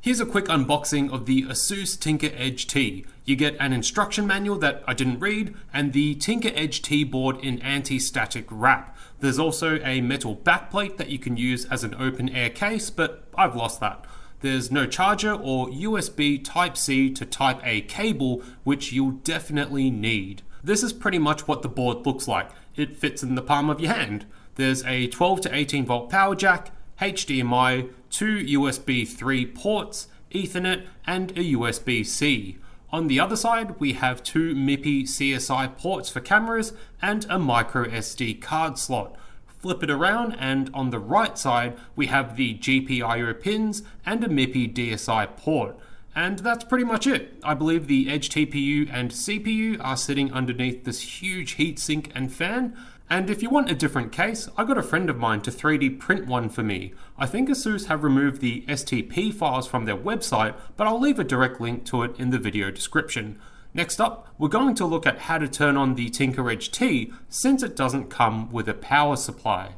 Here's a quick unboxing of the Asus Tinker Edge T. You get an instruction manual that I didn't read, and the Tinker Edge T board in anti-static wrap. There's also a metal backplate that you can use as an open air case, but I've lost that. There's no charger or USB Type-C to Type-A cable, which you'll definitely need. This is pretty much what the board looks like. It fits in the palm of your hand. There's a 12 to 18 volt power jack, HDMI, 2 USB 3 ports, Ethernet, and a USB-C. On the other side, we have 2 MIPI CSI ports for cameras and a MicroSD card slot. Flip it around, and on the right side, we have the GPIO pins and a MIPI DSI port. And that's pretty much it. I believe the Edge TPU and CPU are sitting underneath this huge heatsink and fan. And if you want a different case, I got a friend of mine to 3D print one for me. I think Asus have removed the STP files from their website, but I'll leave a direct link to it in the video description. Next up, we're going to look at how to turn on the Tinker Edge T since it doesn't come with a power supply.